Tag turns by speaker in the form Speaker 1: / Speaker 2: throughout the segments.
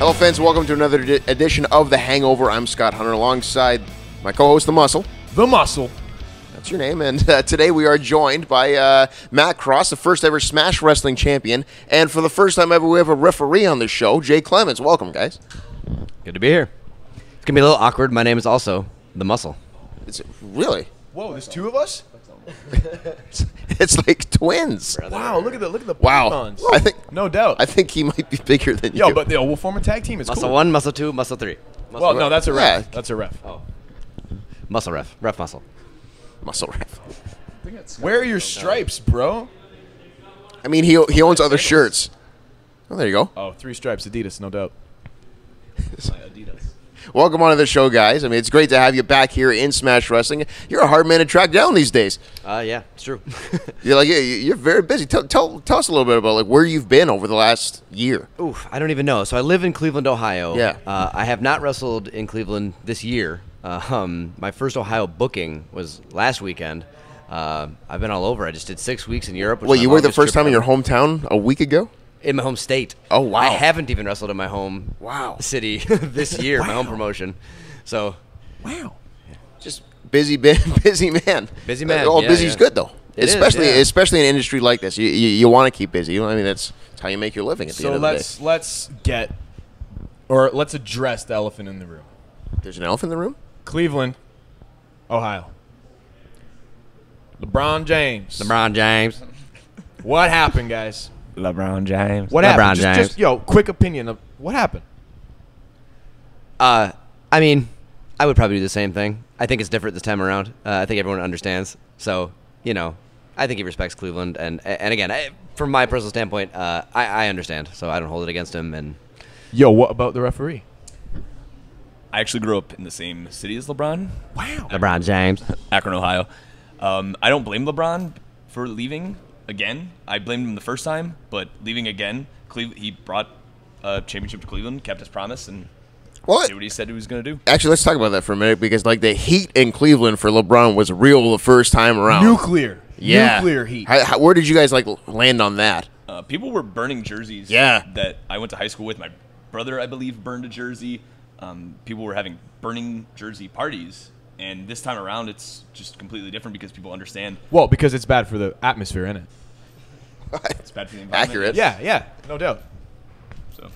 Speaker 1: Hello, fans. Welcome to another edition of The Hangover. I'm Scott Hunter alongside my co-host, The Muscle.
Speaker 2: The Muscle.
Speaker 1: That's your name. And today we are joined by Matt Cross, the first ever Smash Wrestling champion. And for the first time ever, we have a referee on the show, Jay Clemons. Welcome, guys.
Speaker 3: Good to be here. It's going to be a little awkward. My name is also The Muscle.
Speaker 1: It's really?
Speaker 2: Whoa, there's two of us?
Speaker 1: It's like twins.
Speaker 2: Wow, look at the
Speaker 1: Wow.
Speaker 2: Clemons.
Speaker 1: I think
Speaker 2: no doubt.
Speaker 1: I think he might be bigger than you.
Speaker 2: Yo, but we'll form a tag team. It's
Speaker 3: Muscle
Speaker 2: cool.
Speaker 3: 1, Muscle 2, Muscle 3.
Speaker 2: Well, no, that's a ref.
Speaker 1: Yeah.
Speaker 2: That's a ref.
Speaker 3: Oh. Muscle ref. Ref muscle.
Speaker 1: Muscle ref.
Speaker 2: Where are your stripes, bro?
Speaker 1: I mean, he owns other shirts. Oh, there you go.
Speaker 2: Oh, 3 stripes, Adidas, no doubt.
Speaker 1: Welcome onto the show, guys. I mean, it's great to have you back here in Smash Wrestling. You're a hard man to track down these days.
Speaker 3: Yeah, it's true.
Speaker 1: You're very busy. Tell us a little bit about where you've been over the last year.
Speaker 3: Oof, I don't even know. So I live in Cleveland, Ohio.
Speaker 1: Yeah.
Speaker 3: I have not wrestled in Cleveland this year. My first Ohio booking was last weekend. I've been all over. I just did 6 weeks in Europe.
Speaker 1: Wait, you were the first time in your hometown a week ago?
Speaker 3: In my home state.
Speaker 1: Oh, wow.
Speaker 3: I haven't even wrestled in my home city this year, my home promotion. So,
Speaker 2: wow.
Speaker 1: Just busy man.
Speaker 3: Busy man.
Speaker 1: All
Speaker 3: Yeah,
Speaker 1: busy's good, though.
Speaker 3: It is,
Speaker 1: especially in an industry like this. You want to keep busy. I mean, that's how you make your living at the end of the day.
Speaker 2: So let's address the elephant in the room.
Speaker 1: There's an elephant in the room?
Speaker 2: Cleveland, Ohio. LeBron James. What happened, guys?
Speaker 4: LeBron James.
Speaker 2: What
Speaker 3: LeBron
Speaker 2: happened?
Speaker 3: James.
Speaker 2: Just quick opinion of what happened.
Speaker 3: I mean, I would probably do the same thing. I think it's different this time around. I think everyone understands. So, I think he respects Cleveland. And again, from my personal standpoint, I understand. So I don't hold it against him. And
Speaker 2: Yo, what about the referee?
Speaker 4: I actually grew up in the same city as LeBron.
Speaker 2: Wow.
Speaker 3: LeBron James.
Speaker 4: Akron, Ohio. I don't blame LeBron for leaving again. I blamed him the first time, but leaving again, he brought a championship to Cleveland, kept his promise, and did what he said he was going to do.
Speaker 1: Actually, let's talk about that for a minute because, the heat in Cleveland for LeBron was real the first time around.
Speaker 2: Nuclear heat.
Speaker 1: Where did you guys land on that?
Speaker 4: People were burning jerseys.
Speaker 1: Yeah.
Speaker 4: That I went to high school with. My brother, I believe, burned a jersey. People were having burning jersey parties. And this time around, it's just completely different because people understand.
Speaker 2: Well, because it's bad for the atmosphere, isn't it?
Speaker 4: It's bad for the environment.
Speaker 1: Accurate.
Speaker 2: Yeah, no doubt.
Speaker 4: So,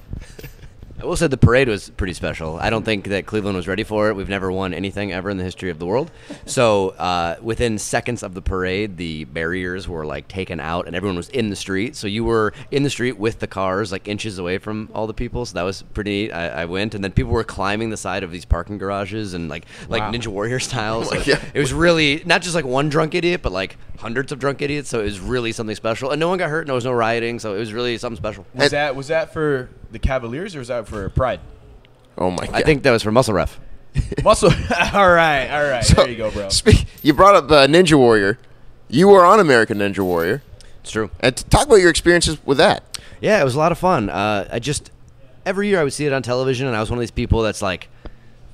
Speaker 3: I will say the parade was pretty special. I don't think that Cleveland was ready for it. We've never won anything ever in the history of the world. So within seconds of the parade, the barriers were taken out and everyone was in the street. So you were in the street with the cars inches away from all the people. So that was pretty neat. I went, and then people were climbing the side of these parking garages and like Ninja Warrior style. So it was really not just one drunk idiot, but hundreds of drunk idiots. So it was really something special. And no one got hurt. There was no rioting. So it was really something special.
Speaker 2: Was that for the Cavaliers or was that for Pride?
Speaker 1: Oh, my God.
Speaker 3: I think that was for Muscle Ref.
Speaker 2: All right.
Speaker 1: So,
Speaker 2: there you go, bro.
Speaker 1: You brought up Ninja Warrior. You were on American Ninja Warrior.
Speaker 3: It's true.
Speaker 1: And talk about your experiences with that.
Speaker 3: Yeah, it was a lot of fun. Every year I would see it on television, and I was one of these people that's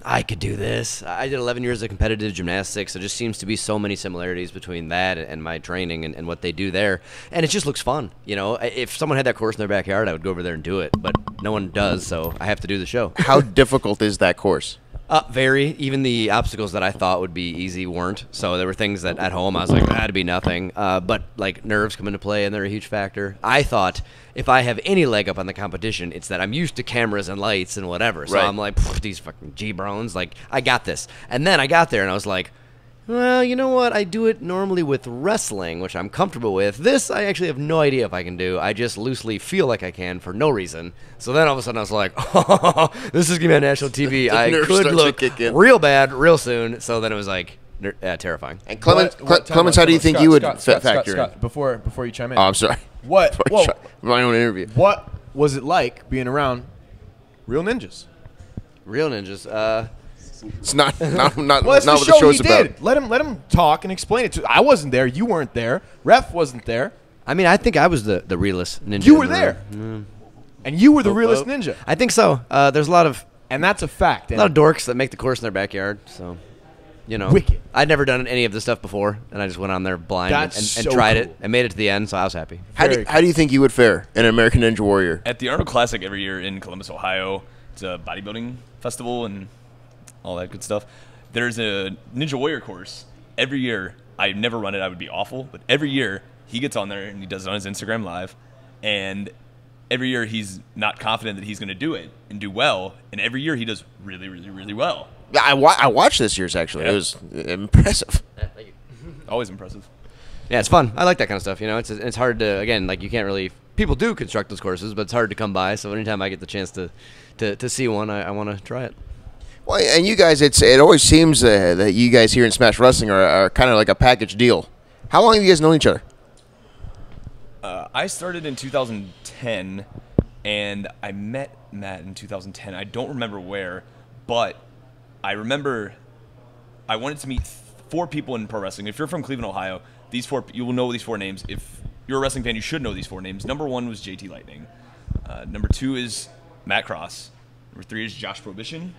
Speaker 3: I could do this. I did 11 years of competitive gymnastics. There just seems to be so many similarities between that and my training and what they do there. And it just looks fun. If someone had that course in their backyard, I would go over there and do it. But no one does, so I have to do the show.
Speaker 1: How difficult is that course?
Speaker 3: Very. Even the obstacles that I thought would be easy weren't. So there were things that at home I was that'd be nothing. But nerves come into play, and they're a huge factor. I thought if I have any leg up on the competition, it's that I'm used to cameras and lights and whatever. So I'm these fucking G-Brones, I got this. And then I got there, and I was like, well, you know what? I do it normally with wrestling, which I'm comfortable with. This, I actually have no idea if I can do. I just loosely feel like I can for no reason. So then all of a sudden I was like, oh, this is going to be on national TV. I could look real bad real soon. So then it was terrifying.
Speaker 1: And Clemons, how do you think you would factor in?
Speaker 2: Before you chime in.
Speaker 1: Oh, I'm sorry. My own interview.
Speaker 2: What was it like being around real ninjas?
Speaker 3: Real ninjas.
Speaker 1: It's not what
Speaker 2: the
Speaker 1: the show's about.
Speaker 2: Let him talk and explain it. I wasn't there. You weren't there. Ref wasn't there.
Speaker 3: I mean, I think I was the realest ninja.
Speaker 2: You were there. And you were the realest ninja.
Speaker 3: I think so. There's a lot of...
Speaker 2: And that's a fact.
Speaker 3: A lot of dorks that make the course in their backyard, so...
Speaker 2: Wicked.
Speaker 3: I'd never done any of this stuff before, and I just went on there blind and tried it and made it to the end, so I was happy.
Speaker 1: How do you think you would fare in American Ninja Warrior?
Speaker 4: At the Arnold Classic every year in Columbus, Ohio, It's a bodybuilding festival and all that good stuff. There's a Ninja Warrior course every year. I never run it. I would be awful. But every year he gets on there and he does it on his Instagram Live. And every year he's not confident that he's going to do it and do well. And every year he does really, really, really well.
Speaker 1: Yeah, I watched this year's actually.
Speaker 4: Yeah.
Speaker 1: It was impressive.
Speaker 3: Thank you.
Speaker 4: Always impressive.
Speaker 3: Yeah, it's fun. I like that kind of stuff. You know, it's hard to, again, like you can't really, people do construct those courses, but it's hard to come by. So anytime I get the chance to see one, I want to try it.
Speaker 1: Well, and you guys, it always seems that you guys here in Smash Wrestling are kind of like a package deal. How long have you guys known each other?
Speaker 4: I started in 2010, and I met Matt in 2010. I don't remember where, but I remember I wanted to meet 4 people in pro wrestling. If you're from Cleveland, Ohio, these 4 you will know these 4 names. If you're a wrestling fan, you should know these 4 names. Number 1 was JT Lightning. Number 2 is Matt Cross. Number 3 is Josh Prohibition.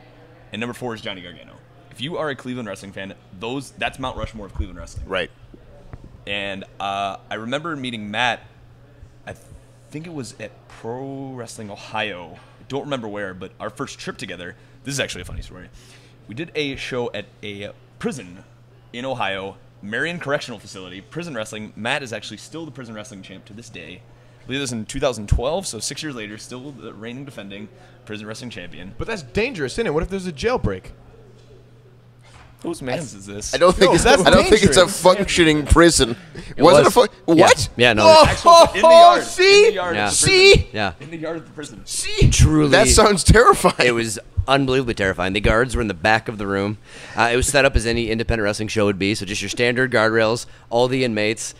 Speaker 4: And number 4 is Johnny Gargano. If you are a Cleveland wrestling fan, that's Mount Rushmore of Cleveland wrestling.
Speaker 1: Right.
Speaker 4: And I remember meeting Matt, I think it was at Pro Wrestling Ohio. I don't remember where, but our first trip together, this is actually a funny story. We did a show at a prison in Ohio, Marion Correctional Facility, prison wrestling. Matt is actually still the prison wrestling champ to this day. I believe this was in 2012, so 6 years later, still the reigning defending prison wrestling champion.
Speaker 2: But that's dangerous, isn't it? What if there's a jailbreak?
Speaker 4: Whose man's is this?
Speaker 1: I don't think it's a functioning prison. Was it a
Speaker 3: Yeah.
Speaker 1: what?
Speaker 3: Yeah, no.
Speaker 2: Oh,
Speaker 4: in the yard.
Speaker 2: see?
Speaker 4: In the yard
Speaker 3: Yeah.
Speaker 4: of the
Speaker 1: See?
Speaker 4: prison.
Speaker 3: Yeah.
Speaker 4: In the yard of the prison.
Speaker 1: See,
Speaker 3: Truly.
Speaker 1: that sounds terrifying.
Speaker 3: It was unbelievably terrifying. The guards were in the back of the room. It was set up as any independent wrestling show would be, so just your standard guardrails, all the inmates,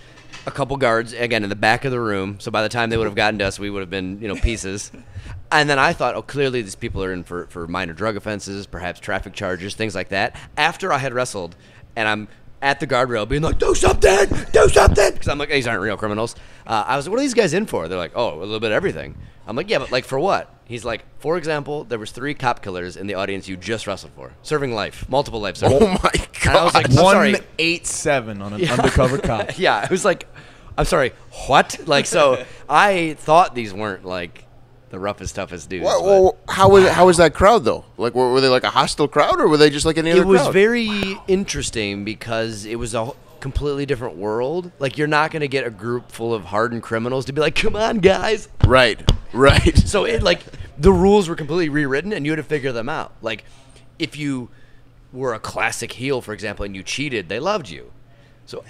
Speaker 3: a couple guards, again, in the back of the room. So by the time they would have gotten to us, we would have been, pieces. And then I thought, clearly these people are in for minor drug offenses, perhaps traffic charges, things like that. After I had wrestled, and I'm at the guardrail being like, do something, because I'm like, these aren't real criminals. I was like, what are these guys in for? They're like, oh, a little bit of everything. I'm like, yeah, but like for what? He's like, for example, there was 3 cop killers in the audience you just wrestled for, serving life, multiple life serving.
Speaker 1: Oh my
Speaker 3: And I was
Speaker 1: god!
Speaker 3: like, I'm sorry.
Speaker 2: 187 on an undercover cop.
Speaker 3: Yeah, it was like, I'm sorry, what? Like, so I thought these weren't like the roughest, toughest dudes.
Speaker 1: Well, how was that crowd though? Like, were they like a hostile crowd, or were they just like any other
Speaker 3: it was
Speaker 1: crowd?
Speaker 3: very interesting because it was a completely different world. Like, you're not going to get a group full of hardened criminals to be like, come on, guys.
Speaker 1: Right.
Speaker 3: So it like the rules were completely rewritten, and you had to figure them out. Like, if you were a classic heel, for example, and you cheated, they loved you. So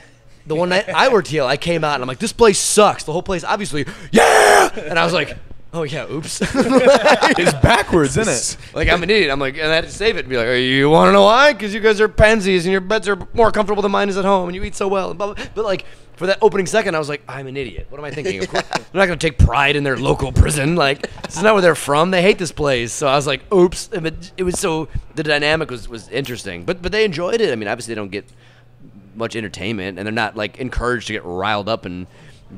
Speaker 3: the one night I worked heel, I came out and I'm like, this place sucks. The whole place, obviously, yeah. And I was like, oh yeah, oops.
Speaker 2: It's backwards, isn't it?
Speaker 3: Like, I'm an idiot. I'm like, and I had to save it and be like, you want to know why? Because you guys are pansies and your beds are more comfortable than mine is at home and you eat so well. And blah, blah. But like, for that opening second, I was like, I'm an idiot. What am I thinking? Of course, they're not going to take pride in their local prison. Like, this is not where they're from. They hate this place. So I was like, oops. But it was so, the dynamic was interesting. But they enjoyed it. I mean, obviously they don't get much entertainment and they're not like encouraged to get riled up and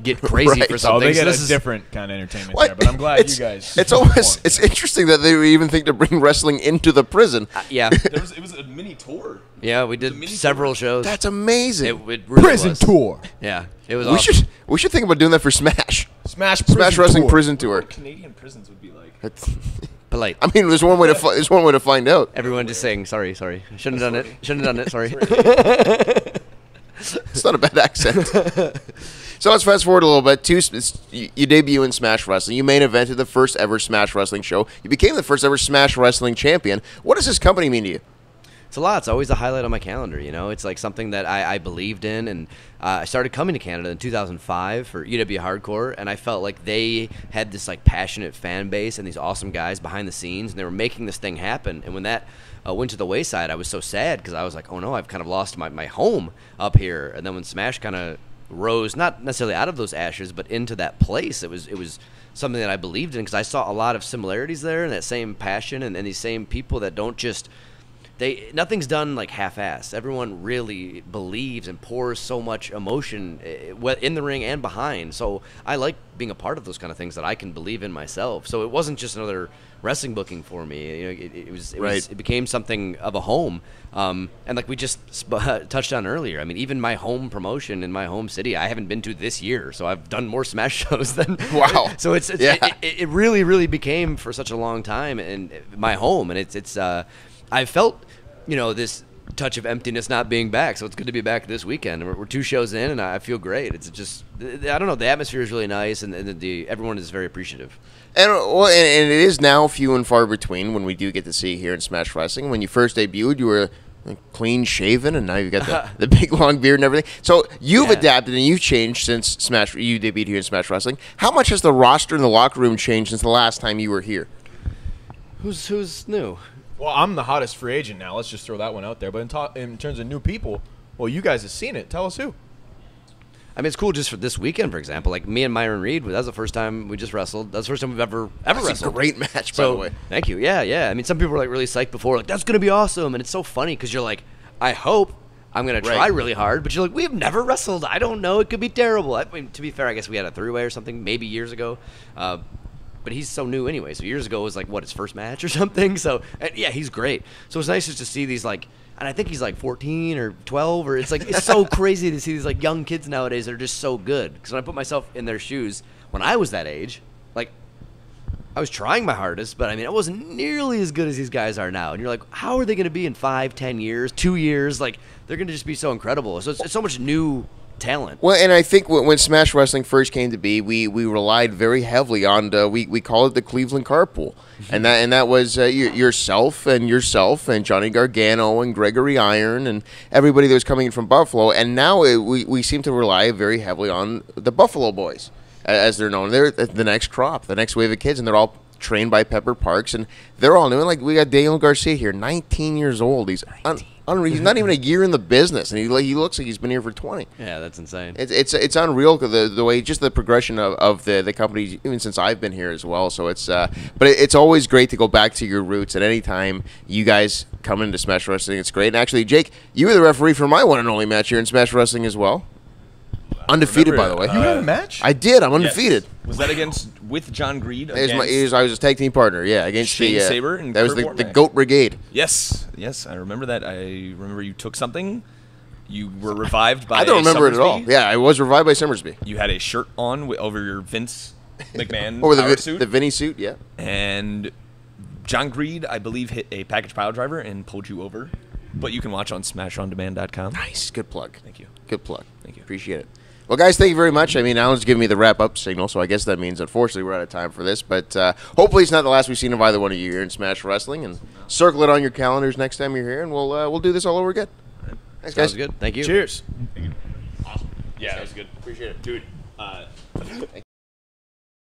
Speaker 3: get crazy
Speaker 1: Right.
Speaker 3: for something.
Speaker 2: Oh, they get
Speaker 3: So
Speaker 2: a
Speaker 3: this is
Speaker 2: different kind of entertainment
Speaker 1: Well,
Speaker 2: there, but I'm glad you guys.
Speaker 1: It's interesting that they would even think to bring wrestling into the prison.
Speaker 3: yeah.
Speaker 4: It was a mini tour.
Speaker 3: Yeah, we did several shows.
Speaker 1: That's amazing.
Speaker 3: It really
Speaker 2: prison
Speaker 3: was.
Speaker 2: tour.
Speaker 3: Yeah, it was
Speaker 1: we
Speaker 3: awesome.
Speaker 1: should think about doing that for Smash.
Speaker 2: Smash
Speaker 1: Wrestling
Speaker 2: tour.
Speaker 1: prison tour.
Speaker 4: What Canadian prisons would be like.
Speaker 3: Polite.
Speaker 1: I mean, there's one way to find out.
Speaker 3: Everyone just saying sorry. Shouldn't have done it. Shouldn't have done it. Sorry.
Speaker 1: It's not a bad accent. So let's fast forward a little bit. You debut in Smash Wrestling. You main evented the first ever Smash Wrestling show. You became the first ever Smash Wrestling champion. What does this company mean to you?
Speaker 3: It's a lot. It's always a highlight on my calendar. It's like something that I believed in, and I started coming to Canada in 2005 for UW Hardcore, and I felt like they had this like passionate fan base and these awesome guys behind the scenes, and they were making this thing happen. And when that went to the wayside, I was so sad because I was like, oh no, I've kind of lost my home up here. And then when Smash kind of rose, not necessarily out of those ashes, but into that place, it was something that I believed in because I saw a lot of similarities there and that same passion and these same people that nothing's done like half-assed. Everyone really believes and pours so much emotion in the ring and behind. So I like being a part of those kind of things that I can believe in myself. So it wasn't just another wrestling booking for me. You know, it became something of a home. And like we just touched on earlier, I mean, even my home promotion in my home city, I haven't been to this year. So I've done more Smash shows than
Speaker 1: wow.
Speaker 3: So it really, really became for such a long time and my home, and it's I felt, you know, this touch of emptiness not being back, so it's good to be back this weekend. We're 2 shows in, and I feel great. It's just, I don't know, the atmosphere is really nice, and everyone is very appreciative.
Speaker 1: And it is now few and far between when we do get to see here in Smash Wrestling. When you first debuted, you were clean shaven, and now you've got the big long beard and everything. So you've adapted and you've changed since you debuted here in Smash Wrestling. How much has the roster and the locker room changed since the last time you were here?
Speaker 3: Who's new?
Speaker 2: Well, I'm the hottest free agent now. Let's just throw that one out there. But in terms of new people, well, you guys have seen it. Tell us who.
Speaker 3: I mean, it's cool just for this weekend, for example. Like me and Myron Reed, that was the first time we just wrestled. That's the first time we've ever wrestled.
Speaker 1: That's a great match, by the way.
Speaker 3: Thank you. Yeah. I mean, some people were like really psyched before, like that's gonna be awesome, and it's so funny because you're like, I hope I'm gonna try really hard, but you're like, we've never wrestled. I don't know. It could be terrible. I mean, to be fair, I guess we had a 3-way or something maybe years ago. But he's so new anyway. So years ago was like, his first match or something. So, yeah, he's great. So it's nice just to see these, like, and I think he's like 14 or 12, or it's like, it's so crazy to see these, like, young kids nowadays that are just so good. Because when I put myself in their shoes, when I was that age, like, I was trying my hardest, but I mean, I wasn't nearly as good as these guys are now. And you're like, how are they going to be in 5, 10 years, 2 years? Like, they're going to just be so incredible. So it's so much new talent.
Speaker 1: Well, and I think when Smash Wrestling first came to be, we relied very heavily on we call it the Cleveland carpool, and that was yourself and Johnny Gargano and Gregory Iron and everybody that was coming in from Buffalo, and now we seem to rely very heavily on the Buffalo Boys, as they're known. They're the next crop, the next wave of kids, and they're all trained by Pepper Parks, and they're all new. And like we got Daniel Garcia here, 19 years old. He's unreal. He's not even a year in the business, and he looks like he's been here for 20.
Speaker 3: Yeah, that's insane.
Speaker 1: It's unreal the way, just the progression of the company, even since I've been here as well. So but it's always great to go back to your roots. At any time you guys come into Smash Wrestling, it's great. And actually, Jake, you were the referee for my one and only match here in Smash Wrestling as well. Undefeated, by the way.
Speaker 2: You had a match?
Speaker 1: I did. I'm undefeated.
Speaker 4: Yes. Was that with John Greed?
Speaker 1: I was his tag team partner. Yeah, against
Speaker 4: Shane Saber and
Speaker 1: that was
Speaker 4: Kurt
Speaker 1: the Goat Brigade.
Speaker 4: Yes, I remember that. I remember you took something. You were revived by.
Speaker 1: I don't remember it at all. Yeah, I was revived by Summersby.
Speaker 4: You had a shirt on over your Vince McMahon
Speaker 1: over
Speaker 4: suit.
Speaker 1: The Vinny suit. Yeah.
Speaker 4: And John Greed, I believe, hit a package pile driver and pulled you over. But you can watch on SmashOnDemand.com.
Speaker 1: Nice, good plug.
Speaker 4: Thank you.
Speaker 1: Good plug.
Speaker 4: Thank you.
Speaker 1: Appreciate it. Well, guys, thank you very much. I mean, Alan's giving me the wrap-up signal, so I guess that means, unfortunately, we're out of time for this. But hopefully it's not the last we've seen of either one of you here in Smash Wrestling. And circle it on your calendars next time you're here, and we'll do this all over again. Thanks, guys.
Speaker 3: Sounds good. Thank you.
Speaker 2: Cheers.
Speaker 4: Awesome. Yeah, that was good.
Speaker 1: Appreciate it.
Speaker 4: Dude.